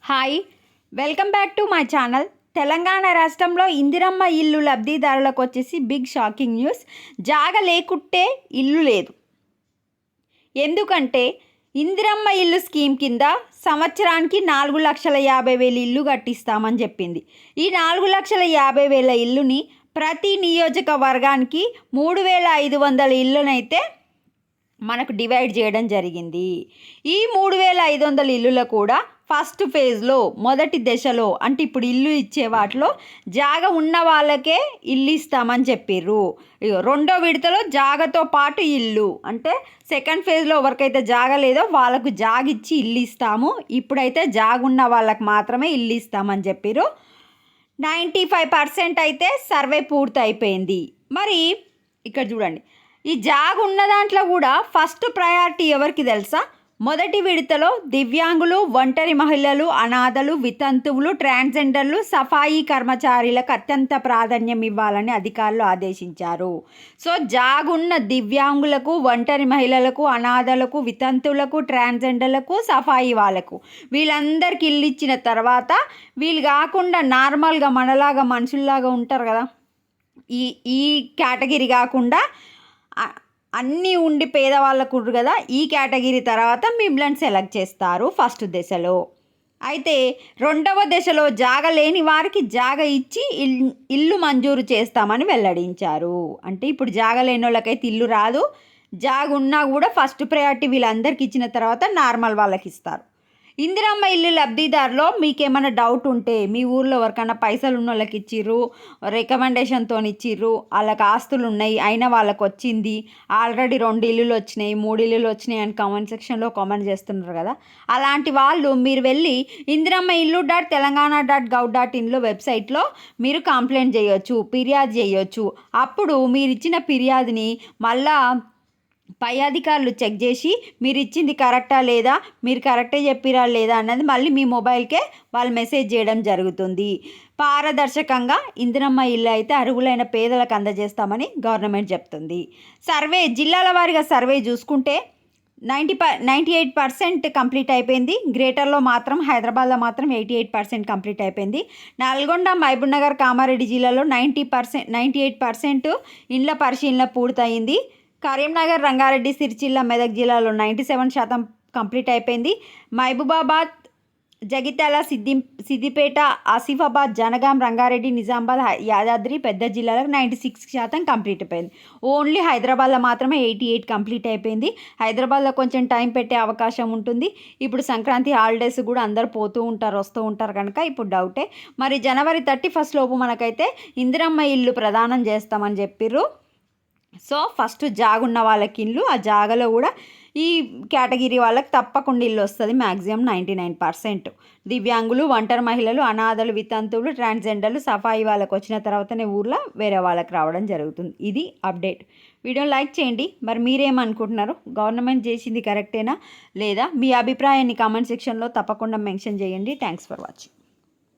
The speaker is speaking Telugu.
Hi, welcome back to my channel. Telangana రాష్ట్రంలో ఇందిరమ్మ ఇల్లు లబ్ధిదారులకు వచ్చేసి బిగ్ షాకింగ్ న్యూస్. జాగ లేకుంటే ఇల్లు లేదు. ఎందుకంటే ఇందిరమ్మ ఇల్లు స్కీమ్ కింద సంవత్సరానికి 4,50,000 ఇల్లు కట్టిస్తామని చెప్పింది. ఈ 4,50,000 ఇల్లుని ప్రతి నియోజకవర్గానికి 3,500 ఇల్లునైతే మనకు డివైడ్ చేయడం జరిగింది. ఈ 3,500 ఇల్లులు కూడా ఫస్ట్ ఫేజ్లో మొదటి దశలో అంటే ఇప్పుడు ఇల్లు ఇచ్చే వాటిలో జాగ ఉన్న వాళ్ళకే ఇల్లు ఇస్తామని చెప్పిర్రు. రెండో విడతలో జాగతో పాటు ఇల్లు అంటే సెకండ్ ఫేజ్లో ఎవరికైతే జాగ లేదో వాళ్ళకు జాగ ఇచ్చి ఇల్లు ఇస్తాము. ఇప్పుడైతే జాగ ఉన్న వాళ్ళకి మాత్రమే ఇల్లు ఇస్తామని చెప్పిర్రు. 95% అయితే సర్వే పూర్తి అయిపోయింది. మరి ఇక్కడ చూడండి, ఈ జాగ ఉన్న దాంట్లో కూడా ఫస్ట్ ప్రయారిటీ ఎవరికి తెలుసా? మొదటి విడతలో దివ్యాంగులు, ఒంటరి మహిళలు, అనాథలు, వితంతువులు, ట్రాన్స్జెండర్లు, సఫాయి కర్మచారులకు అత్యంత ప్రాధాన్యం ఇవ్వాలని అధికారులు ఆదేశించారు. సో జాగున్న దివ్యాంగులకు, ఒంటరి మహిళలకు, అనాథలకు, వితంతువులకు, ట్రాన్స్జెండర్లకు, సఫాయి వాళ్ళకు వీళ్ళందరికీ ఇల్లు ఇచ్చిన తర్వాత వీళ్ళు కాకుండా నార్మల్గా మనలాగా మనుషుల్లాగా ఉంటారు కదా, ఈ కేటగిరీ కాకుండా అన్నీ ఉండి పేదవాళ్ళకు కదా, ఈ కేటగిరీ తర్వాత మిమ్మల్ని సెలెక్ట్ చేస్తారు ఫస్ట్ దశలో. అయితే రెండవ దశలో జాగ లేని వారికి జాగ ఇచ్చి ఇల్లు మంజూరు చేస్తామని వెల్లడించారు. అంటే ఇప్పుడు జాగ లేని వాళ్ళకైతే ఇల్లు రాదు. జాగ ఉన్నా కూడా ఫస్ట్ ప్రయారిటీ వీళ్ళందరికీ ఇచ్చిన తర్వాత నార్మల్ వాళ్ళకి ఇస్తారు. ఇందిరమ్మ ఇల్లు లబ్ధిదారులో మీకేమైనా డౌట్ ఉంటే, మీ ఊర్లో ఎవరికైనా పైసలు ఉన్న వాళ్ళకి ఇచ్చిర్రు, రికమెండేషన్తో ఇచ్చిర్రు, వాళ్ళకి ఆస్తులు ఉన్నాయి అయినా వాళ్ళకి వచ్చింది, ఆల్రెడీ 2 ఇల్లులు వచ్చినాయి, 3 ఇల్లులు వచ్చినాయి అని కామెంట్ సెక్షన్లో కామెంట్ చేస్తున్నారు కదా, అలాంటి వాళ్ళు మీరు వెళ్ళి ఇందిరమ్మ ఇల్లు .telangaana.gov.inలో వెబ్సైట్లో మీరు కంప్లైంట్ చేయొచ్చు, ఫిర్యాదు చేయొచ్చు. అప్పుడు మీరు ఇచ్చిన ఫిర్యాదుని మళ్ళా పై అధికారులు చెక్ చేసి మీరు ఇచ్చింది కరెక్టా లేదా, మీరు కరెక్టే చెప్పిరా లేదా అన్నది మళ్ళీ మీ మొబైల్కే వాళ్ళు మెసేజ్ చేయడం జరుగుతుంది. పారదర్శకంగా ఇందిరమ్మ ఇల్లు అయితే అర్హులైన పేదలకు అందజేస్తామని గవర్నమెంట్ చెప్తుంది. సర్వే జిల్లాల వారీగా సర్వే చూసుకుంటే 98% కంప్లీట్ అయిపోయింది. గ్రేటర్లో మాత్రం హైదరాబాద్లో మాత్రం 88% కంప్లీట్ అయిపోయింది. నల్గొండ, మహబూబ్నగర్, కామారెడ్డి జిల్లాలో 98% ఇండ్ల పరిశీలన పూర్తయింది. కరీంనగర్, రంగారెడ్డి, సిరిసిల్ల, మెదక్ జిల్లాలో 97% కంప్లీట్ అయిపోయింది. మహబూబాబాద్, జగిత్యాల, సిద్దిపేట, ఆసిఫాబాద్, జనగాం, రంగారెడ్డి, నిజామాబాద్, యాదాద్రి, పెద్ద జిల్లాలకు 96% కంప్లీట్ అయిపోయింది. ఓన్లీ హైదరాబాద్లో మాత్రమే 88 కంప్లీట్ అయిపోయింది. హైదరాబాద్లో కొంచెం టైం పెట్టే అవకాశం ఉంటుంది. ఇప్పుడు సంక్రాంతి హాలిడేస్ కూడా అందరు పోతూ ఉంటారు, వస్తూ ఉంటారు కనుక ఇప్పుడు డౌటే. మరి జనవరి 31 లోపు మనకైతే ఇందిరమ్మ ఇల్లు ప్రదానం చేస్తామని చెప్పిర్రు. సో ఫస్ట్ జాగ ఉన్న వాళ్ళకి ఇల్లు, ఆ జాగలో కూడా ఈ కేటగిరీ వాళ్ళకి తప్పకుండా ఇల్లు వస్తుంది. మ్యాక్సిమం 99%. దివ్యాంగులు, ఒంటరి మహిళలు, అనాథలు, వితంతువులు, ట్రాన్స్జెండర్లు, సఫాయి వాళ్ళకి వచ్చిన తర్వాతనే ఊర్లో వేరే వాళ్ళకి రావడం జరుగుతుంది. ఇది అప్డేట్. వీడియోని లైక్ చేయండి. మరి మీరేమనుకుంటున్నారు? గవర్నమెంట్ చేసింది కరెక్టేనా లేదా? మీ అభిప్రాయాన్ని కామెంట్ సెక్షన్లో తప్పకుండా మెన్షన్ చేయండి. Thanks for watching.